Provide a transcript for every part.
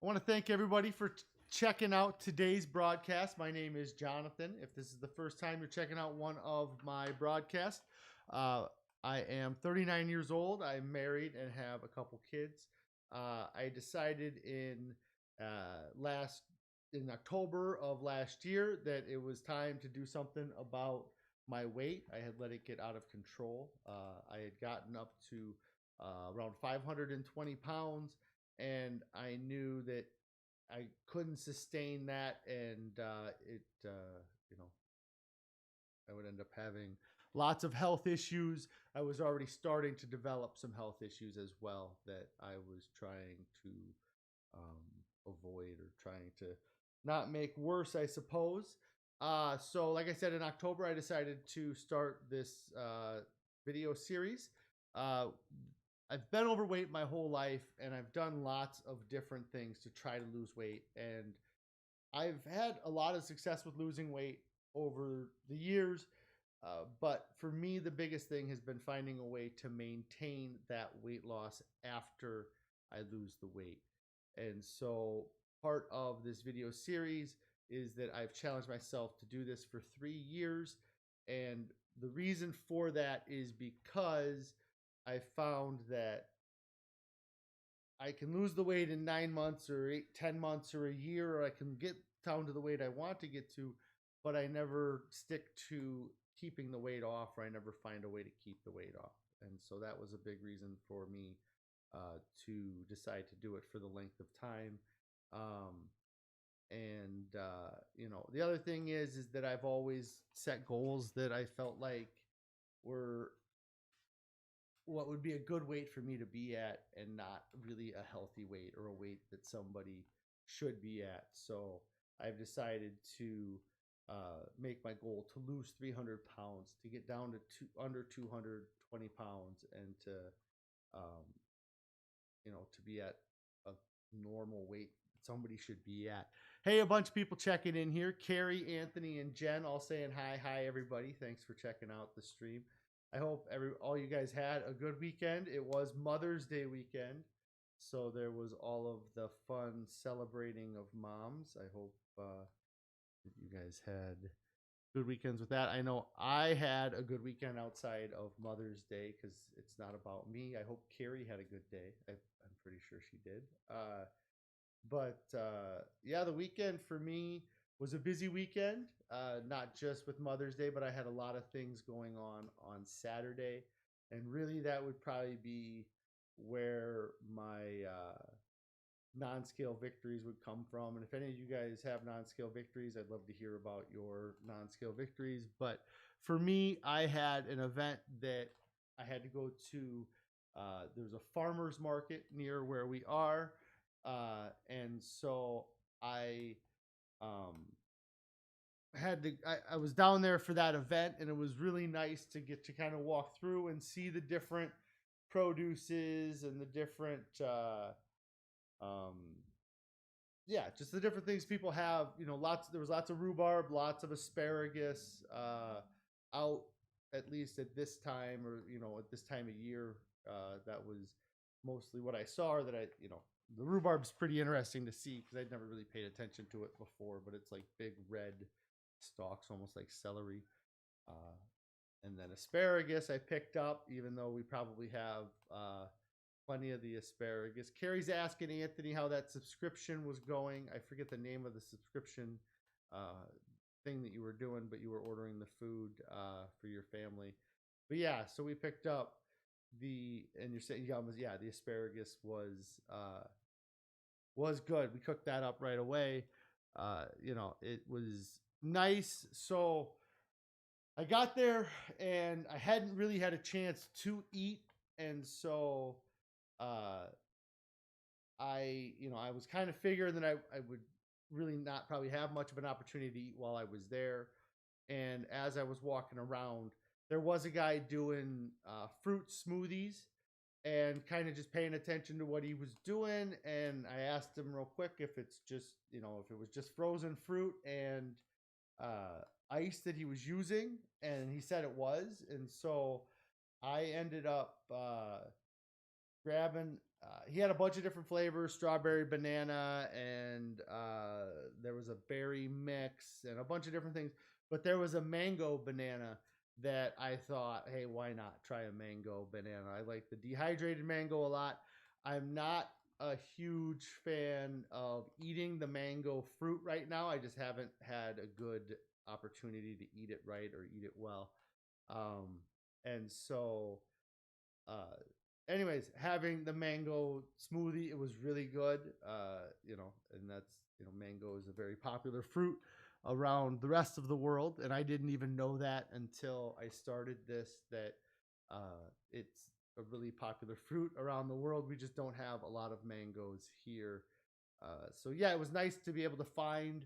I want to thank everybody for checking out today's broadcast. My name is Jonathan. If this is the first time you're checking out one of my broadcasts, I am 39 years old. I'm married and have a couple kids. I decided in October of last year that it was time to do something about my weight. I had let it get out of control. I had gotten up to around 520 pounds, and I knew that I couldn't sustain that, and you know, I would end up having lots of health issues. I was already starting to develop some health issues as well that I was trying to avoid or trying to not make worse, I suppose. So, like I said, in October, I decided to start this video series. Uh, I've been overweight my whole life, and I've done lots of different things to try to lose weight. And I've had a lot of success with losing weight over the years. But for me, the biggest thing has been finding a way to maintain that weight loss after I lose the weight. And so part of this video series is that I've challenged myself to do this for 3 years. And the reason for that is because I found that I can lose the weight in 9 months or 10 months or a year, or I can get down to the weight I want to get to, but I never stick to keeping the weight off, or I never find a way to keep the weight off. And so that was a big reason for me to decide to do it for the length of time. The other thing is that I've always set goals that I felt like were what would be a good weight for me to be at, and not really a healthy weight or a weight that somebody should be at. So I've decided to make my goal to lose 300 pounds, to get down to under 220 pounds, and to to be at a normal weight somebody should be at. Hey, a bunch of people checking in here. Carrie, Anthony, and Jen all saying hi, everybody. Thanks for checking out the stream. I hope all you guys had a good weekend. It was Mother's Day weekend, so there was all of the fun celebrating of moms. I hope that you guys had good weekends with that. I know I had a good weekend outside of Mother's Day because it's not about me. I hope Carrie had a good day. I'm pretty sure she did. Yeah, the weekend for me was a busy weekend, not just with Mother's Day, but I had a lot of things going on Saturday. And really, that would probably be where my non-scale victories would come from. And if any of you guys have non-scale victories, I'd love to hear about your non-scale victories. But for me, I had an event that I had to go to. There's a farmer's market near where we are. And so I I was down there for that event, and it was really nice to get to kind of walk through and see the different produces and the different just the different things people have. There was lots of rhubarb, lots of asparagus out, at least at this time, or at this time of year. That was mostly what I saw. Or that the rhubarb's pretty interesting to see because I'd never really paid attention to it before, but it's like big red stalks, almost like celery. And then asparagus I picked up, even though we probably have plenty of the asparagus. Carrie's asking Anthony how that subscription was going. I forget the name of the subscription thing that you were doing, but you were ordering the food for your family. But yeah, so we picked up and you're saying, the asparagus was good. We cooked that up right away. It was nice. So I got there and I hadn't really had a chance to eat. And so I was kind of figuring that I would really not probably have much of an opportunity to eat while I was there. And as I was walking around, there was a guy doing fruit smoothies and kind of just paying attention to what he was doing. And I asked him real quick if it's just, if it was just frozen fruit and ice that he was using. And he said it was. And so I ended up grabbing he had a bunch of different flavors: strawberry, banana, and there was a berry mix and a bunch of different things. But there was a mango banana that I thought, hey, why not try a mango banana? I like the dehydrated mango a lot. I'm not a huge fan of eating the mango fruit right now. I just haven't had a good opportunity to eat it right or eat it well. Um, and so uh, anyways, having the mango smoothie, it was really good. And that's, mango is a very popular fruit around the rest of the world, and I didn't even know that until I started this. That it's a really popular fruit around the world. We just don't have a lot of mangoes here. So yeah, it was nice to be able to find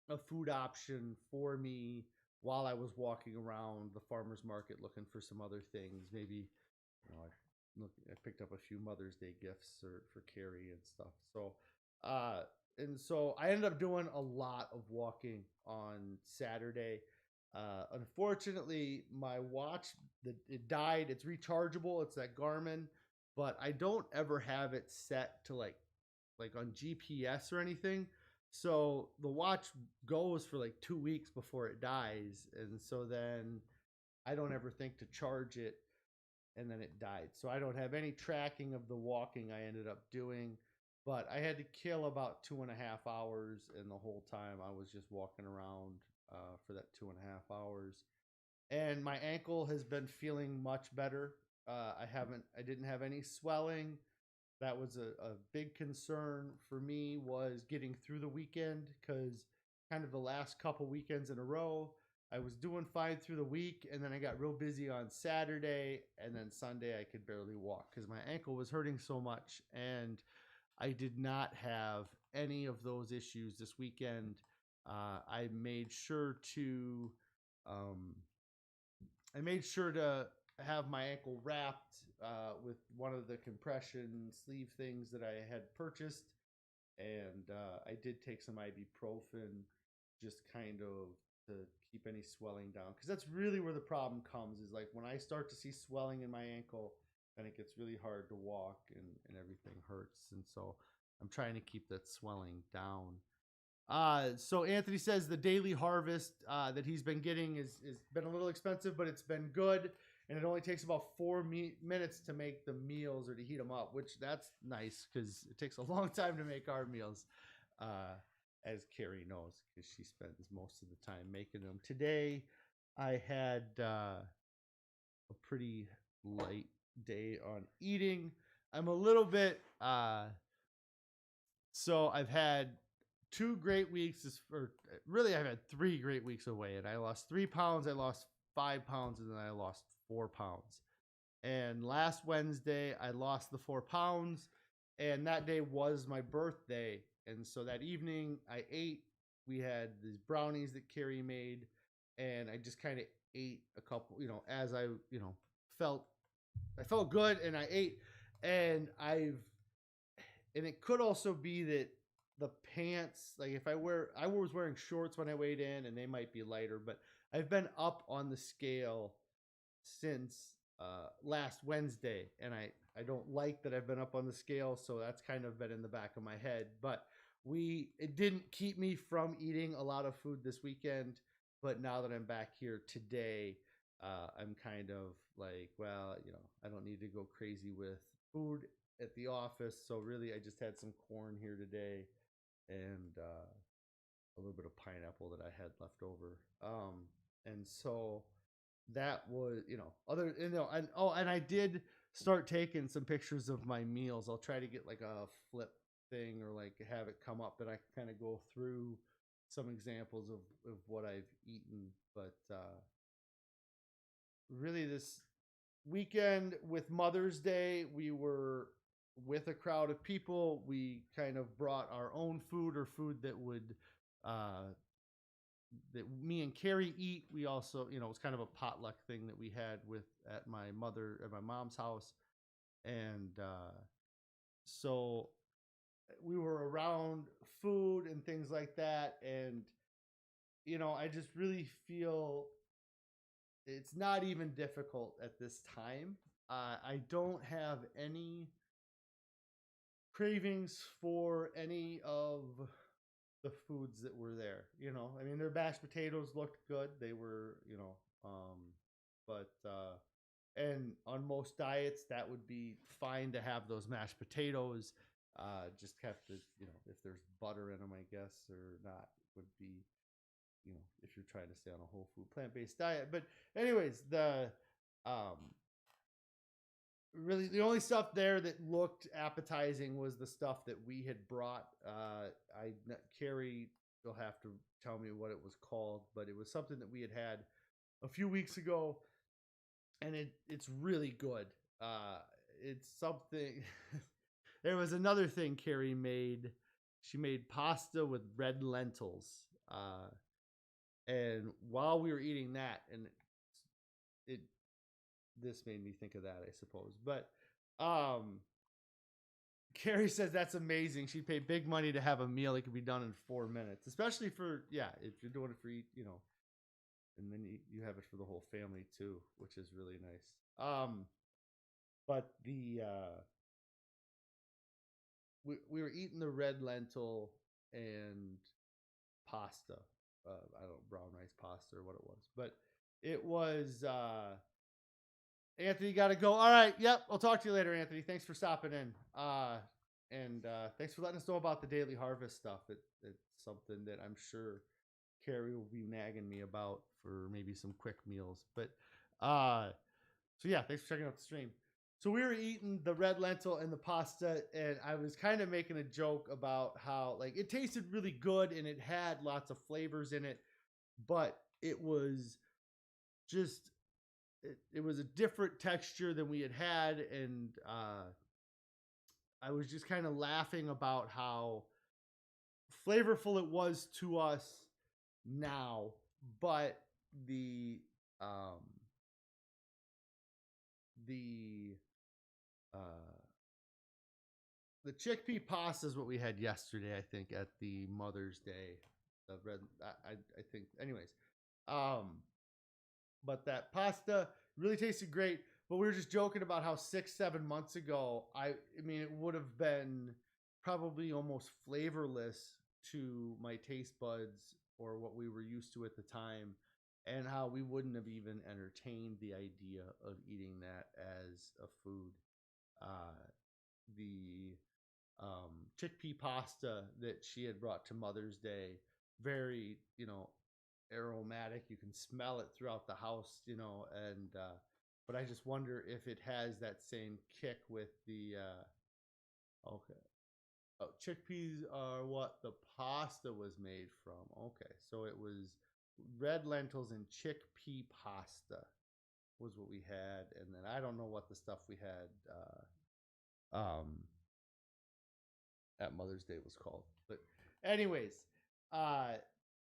a food option for me while I was walking around the farmer's market looking for some other things. Maybe, I picked up a few Mother's Day gifts for Carrie and stuff. Uh, so I ended up doing a lot of walking on Saturday. Unfortunately, my watch, it died. It's rechargeable. It's that Garmin, but I don't ever have it set to like on GPS or anything. So the watch goes for like 2 weeks before it dies, and so then I don't ever think to charge it, and then it died. So I don't have any tracking of the walking I ended up doing, but I had to kill about 2.5 hours, and the whole time I was just walking around for that 2.5 hours. And my ankle has been feeling much better. I didn't have any swelling. That was a big concern for me, was getting through the weekend, because kind of the last couple weekends in a row I was doing fine through the week, and then I got real busy on Saturday, and then Sunday I could barely walk because my ankle was hurting so much. And I did not have any of those issues this weekend. I made sure to um, I made sure to have my ankle wrapped with one of the compression sleeve things that I had purchased, and I did take some ibuprofen, just kind of to keep any swelling down, because that's really where the problem comes. Is like when I start to see swelling in my ankle, then it gets really hard to walk, and everything hurts, and so I'm trying to keep that swelling down. So Anthony says the daily harvest that he's been getting is been a little expensive, but it's been good, and it only takes about 4 minutes to make the meals or to heat them up, which that's nice because it takes a long time to make our meals, uh, as Carrie knows, because she spends most of the time making them. Today, I had a pretty light day on eating. I'm a little bit so I've had 2 great weeks, or really I've had 3 great weeks away, and I lost 3 pounds, I lost 5 pounds, and then I lost 4 pounds. And last Wednesday I lost the 4 pounds, and that day was my birthday. And so that evening I ate. We had these brownies that Carrie made, and I just kind of ate a couple, as felt I felt good, and I ate. And it could also be that the pants, like if I was wearing shorts when I weighed in, and they might be lighter, but I've been up on the scale since last Wednesday, and I don't like that I've been up on the scale, so that's kind of been in the back of my head. But it didn't keep me from eating a lot of food this weekend, but now that I'm back here today, I'm kind of like, well, I don't need to go crazy with food at the office. So really, I just had some corn here today, and a little bit of pineapple that I had left over. And so that was, other, and I did start taking some pictures of my meals. I'll try to get like a flip thing, or like have it come up, that I kind of go through some examples of what I've eaten. But really, this weekend with Mother's Day, we were with a crowd of people. We kind of brought our own food, or food uh, that me and Carrie eat. We also, it was kind of a potluck thing that we had at my mom's house, and so we were around food and things like that, and I just really feel it's not even difficult at this time. I don't have any cravings for any of the foods that were there. You know, I mean, their mashed potatoes looked good. They were, but and on most diets, that would be fine to have those mashed potatoes. Just have to, if there's butter in them, I guess, or not, would be, if you're trying to stay on a whole food plant based diet. But anyways, um, really the only stuff there that looked appetizing was the stuff that we had brought. Carrie will have to tell me what it was called, but it was something that we had a few weeks ago, and it's really good. It's something. There was another thing Carrie made. She made pasta with red lentils, and while we were eating that, and it this made me think of that, I suppose. But Carrie says that's amazing. She'd pay big money to have a meal that could be done in 4 minutes, especially for if you're doing it for and then you have it for the whole family too, which is really nice. But we were eating the red lentil and pasta. I don't know, brown rice pasta or what it was, but it was. Anthony, got to go. All right. Yep. I'll talk to you later, Anthony. Thanks for stopping in. And thanks for letting us know about the daily harvest stuff. It's something that I'm sure Carrie will be nagging me about for maybe some quick meals. But so yeah, thanks for checking out the stream. So we were eating the red lentil and the pasta, and I was kind of making a joke about how like it tasted really good and it had lots of flavors in it, but it was just it was a different texture than we had, and I was just kind of laughing about how flavorful it was to us now, but the um, the uh, the chickpea pasta is what we had yesterday, I think, at the Mother's Day. The red, I think, anyways. Um, but that pasta really tasted great. But we were just joking about how 6-7 months ago, I mean, it would have been probably almost flavorless to my taste buds or what we were used to at the time, and how we wouldn't have even entertained the idea of eating that as a food. The chickpea pasta that she had brought to Mother's Day, very, aromatic. You can smell it throughout the house, and but I just wonder if it has that same kick with the okay. Oh, chickpeas are what the pasta was made from. Okay, so it was red lentils and chickpea pasta was what we had, and then I don't know what the stuff we had at Mother's Day was called. But anyways, uh,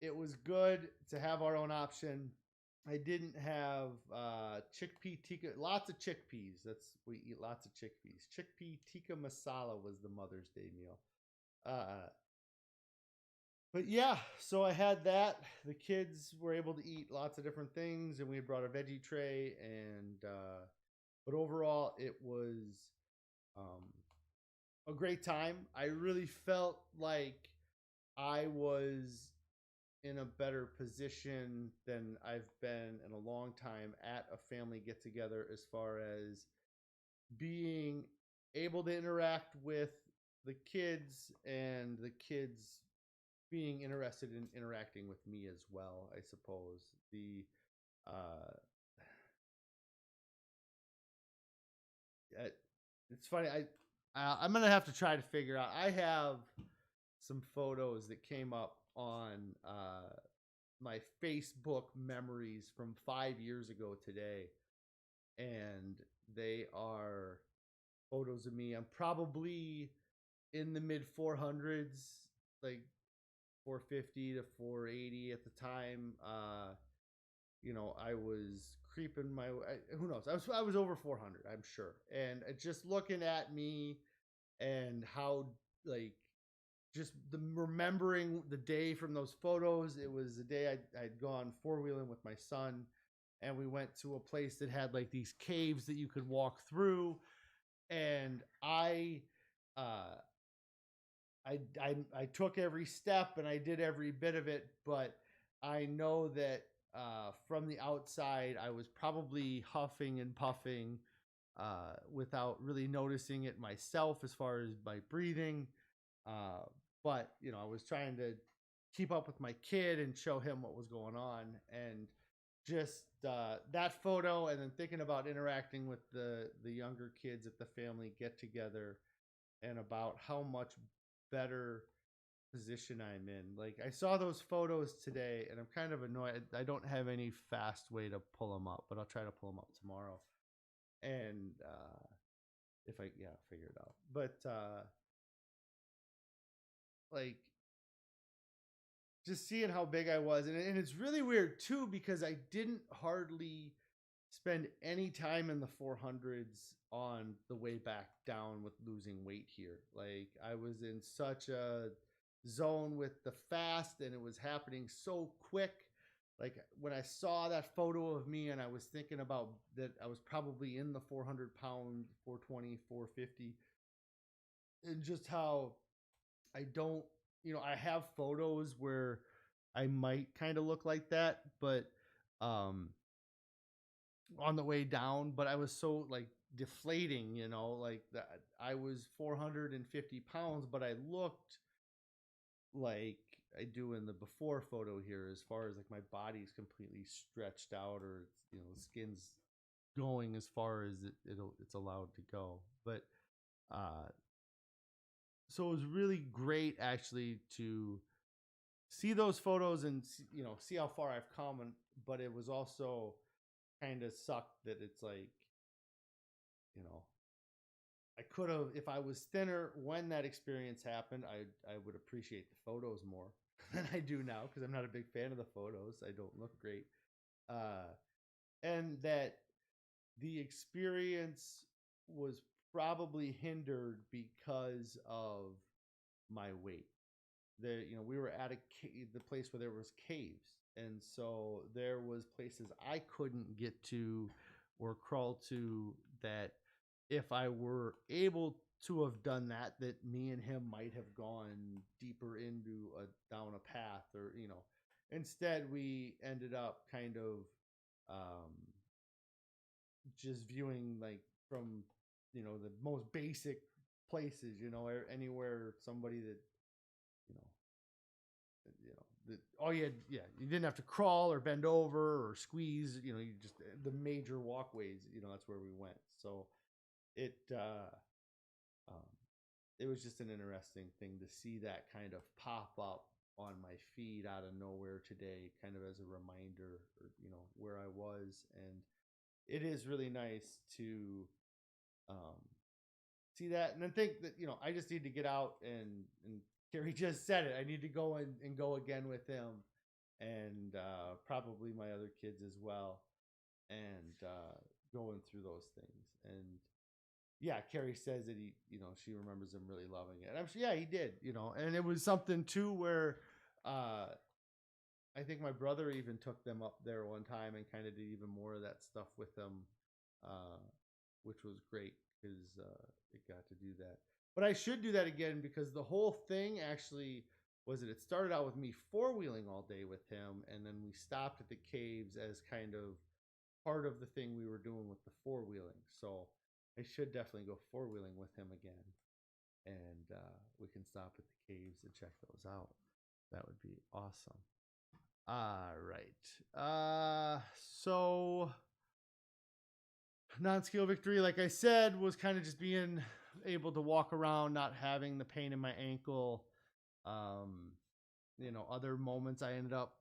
it was good to have our own option. I didn't have chickpea tikka. Lots of chickpeas. We eat lots of chickpeas. Chickpea tikka masala was the Mother's Day meal. But yeah, so I had that. The kids were able to eat lots of different things, and we had brought a veggie tray. And but overall, it was um, a great time. I really felt like I was in a better position than I've been in a long time at a family get together, as far as being able to interact with the kids and the kids being interested in interacting with me as well, I suppose. Uh it's funny. I'm gonna have to try to figure out. I have some photos that came up on my Facebook memories from 5 years ago today, and they are photos of me. I'm probably in the mid 400s, like 450 to 480 at the time. I was creeping my. Who knows? I was over 400, I'm sure. And just looking at me and how like just remembering the day from those photos. It was the day I'd gone four-wheeling with my son, and we went to a place that had like these caves that you could walk through, and I I took every step and I did every bit of it, but I know that from the outside, I was probably huffing and puffing without really noticing it myself as far as my breathing. Uh, but I was trying to keep up with my kid and show him what was going on, and just that photo, and then thinking about interacting with the younger kids at the family get together, and about how much better position I'm in. Like, I saw those photos today and I'm kind of annoyed. I don't have any fast way to pull them up, but I'll try to pull them up tomorrow. And if I figure it out. But like, just seeing how big I was, and it's really weird too because I didn't hardly spend any time in the 400s on the way back down with losing weight here. Like, I was in such a zone with the fast and it was happening so quick. Like, when I saw that photo of me and I was thinking about that, I was probably in the 400-pound, 420, 450, and just how I don't, I have photos where I might kind of look like that, but um on the way down, but I was so like deflating, like that. I was 450 pounds, but I looked like I do in the before photo here, as far as like my body's completely stretched out, or the skin's going as far as it's allowed to go. But uh so it was really great actually to see those photos and see how far I've come, but it was also kind of sucked that it's like, you know I could have, if I was thinner when that experience happened, I would appreciate the photos more than I do now, because I'm not a big fan of the photos. I don't look great. Uh, and that the experience was probably hindered because of my weight. We were at the place where there was caves, and so there was places I couldn't get to or crawl to, that if I were able to have done that, that me and him might have gone deeper into down a path, or instead we ended up kind of um, just viewing, like, from the most basic places, anywhere somebody that you know you didn't have to crawl or bend over or squeeze, you just, the major walkways, that's where we went. So it um, it was just an interesting thing to see that kind of pop up on my feed out of nowhere today, kind of as a reminder, or where I was. And it is really nice to um, see that, and then think that I just need to get out, and Carrie just said it. I need to go and go again with him, and probably my other kids as well, and going through those things. And yeah, Carrie says that she remembers him really loving it. And I'm sure, yeah, he did, and it was something too where uh, I think my brother even took them up there one time and kind of did even more of that stuff with them, uh, which was great, because it got to do that. But I should do that again, because the whole thing actually was that it started out with me four-wheeling all day with him, and then we stopped at the caves as kind of part of the thing we were doing with the four-wheeling. So I should definitely go four-wheeling with him again, and we can stop at the caves and check those out. That would be awesome. All right. So non-skill victory, like I said, was kind of just being able to walk around, not having the pain in my ankle. Other moments I ended up,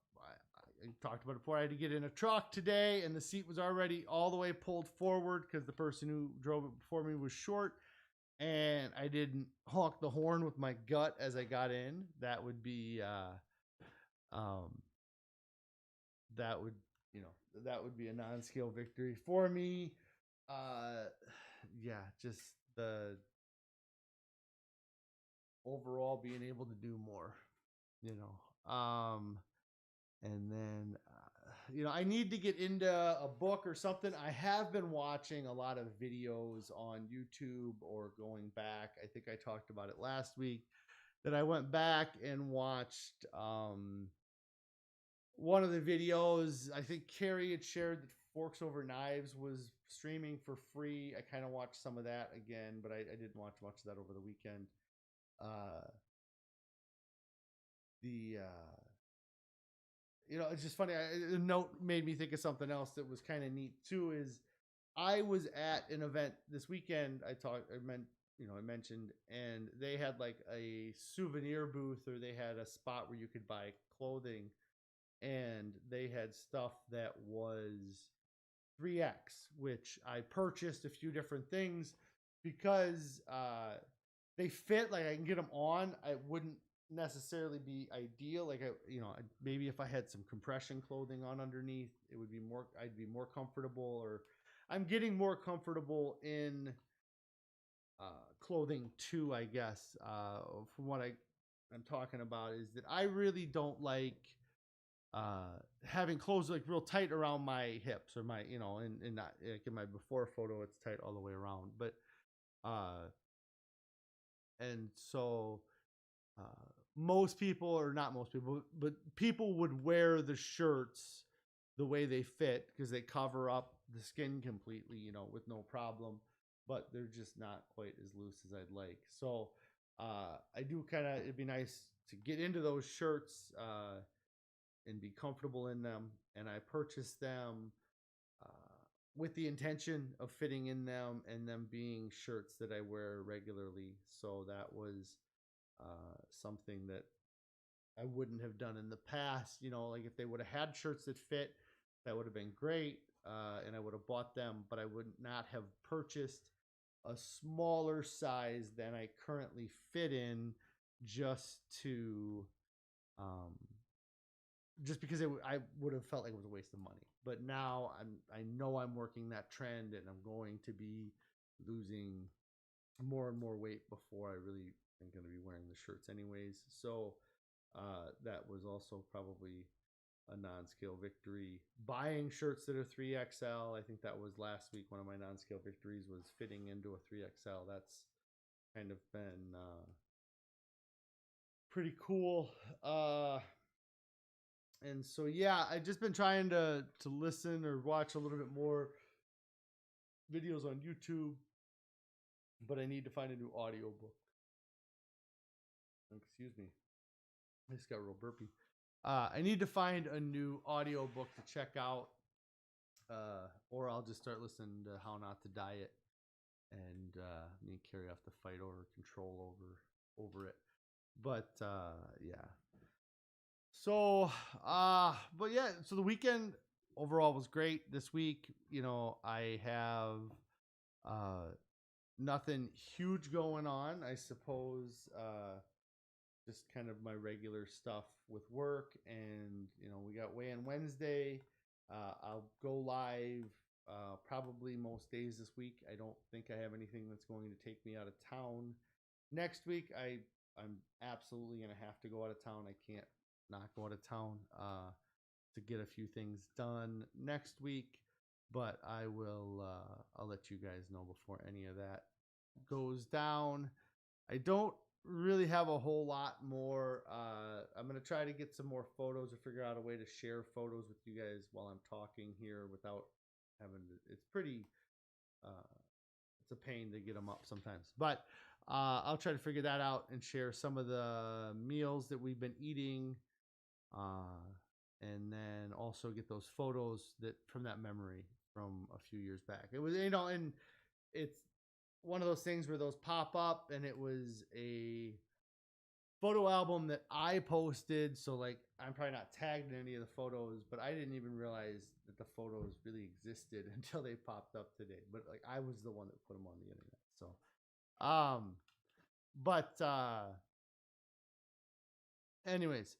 I talked about it before, I had to get in a truck today, and the seat was already all the way pulled forward because the person who drove it before me was short, and I didn't honk the horn with my gut as I got in. That would be that would that would be a non-scale victory for me. Yeah, just the overall being able to do more, you know and then I need to get into a book or something. I have been watching a lot of videos on YouTube, or going back. I think I talked about it last week, that I went back and watched one of the videos. I think Carrie had shared that Forks Over Knives was streaming for free. I kind of watched some of that again, but I didn't watch much of that over the weekend. The it's just funny. A note made me think of something else that was kind of neat too. Is I was at an event this weekend. I mentioned, and they had like a souvenir booth, or they had a spot where you could buy clothing, and they had stuff that was 3X, which I purchased a few different things because they fit. Like I can get them on. I wouldn't necessarily be ideal. Like maybe if I had some compression clothing on underneath, it would be more. I'd be more comfortable. Or I'm getting more comfortable in clothing too. I guess from what I'm talking about is that I really don't like having clothes like real tight around my hips or my and not like in my before photo it's tight all the way around, but uh and so uh most people, or not most people, but people would wear the shirts the way they fit because they cover up the skin completely, with no problem, but they're just not quite as loose as I'd like. So I do kind of, it'd be nice to get into those shirts and be comfortable in them. And I purchased them uh, with the intention of fitting in them and them being shirts that I wear regularly. So that was something that I wouldn't have done in the past. Like if they would have had shirts that fit, that would have been great. And I would have bought them, but I would not have purchased a smaller size than I currently fit in just to um, just because I would have felt like it was a waste of money. But now I know I'm working that trend, and I'm going to be losing more and more weight before I really am going to be wearing the shirts anyways. So that was also probably a non-scale victory. Buying shirts that are 3XL, I think that was last week. One of my non-scale victories was fitting into a 3XL. That's kind of been pretty cool. And so yeah, I've just been trying to listen or watch a little bit more videos on YouTube, but I need to find a new audiobook. Excuse me, I just got real burpy. I need to find a new audiobook to check out, or I'll just start listening to How Not to Diet, and me and Carrie have to fight over control over it. But yeah. So, but yeah, so the weekend overall was great. This week, I have uh, nothing huge going on. I suppose just kind of my regular stuff with work, and we got weigh-in Wednesday. I'll go live probably most days this week. I don't think I have anything that's going to take me out of town next week. I'm absolutely gonna have to go out of town. I can't not go out of town to get a few things done next week, but I will. I'll let you guys know before any of that goes down. I don't really have a whole lot more. I'm gonna try to get some more photos or figure out a way to share photos with you guys while I'm talking here without having to. It's pretty. Uh, it's a pain to get them up sometimes, but I'll try to figure that out and share some of the meals that we've been eating, and then also get those photos that from that memory from a few years back. It was, and it's one of those things where those pop up, and it was a photo album that I posted. So like, I'm probably not tagged in any of the photos, but I didn't even realize that the photos really existed until they popped up today. But like, I was the one that put them on the internet. So, but anyways,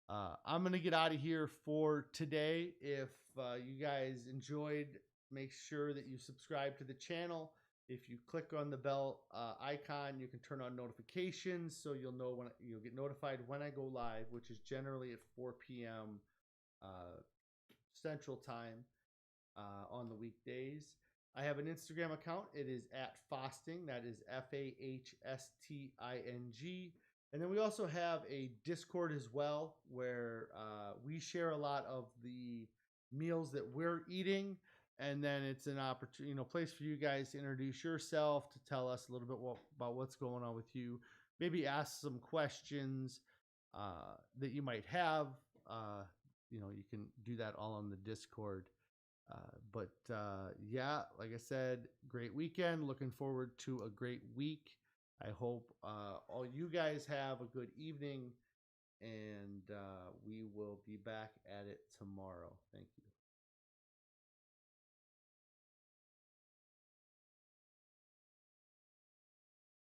I'm gonna get out of here for today. If you guys enjoyed, make sure that you subscribe to the channel. If you click on the bell icon, you can turn on notifications, so you'll know when you'll get notified when I go live, which is generally at 4 p.m. Central Time on the weekdays. I have an Instagram account. It is at Fosting. That is FAHSTING. And then we also have a Discord as well, where we share a lot of the meals that we're eating, and then it's an opportunity, place for you guys to introduce yourself, to tell us a little bit about what's going on with you, maybe ask some questions that you might have. Uh, you can do that all on the Discord. Yeah, like I said, great weekend. Looking forward to a great week. I hope all you guys have a good evening, and we will be back at it tomorrow. Thank you.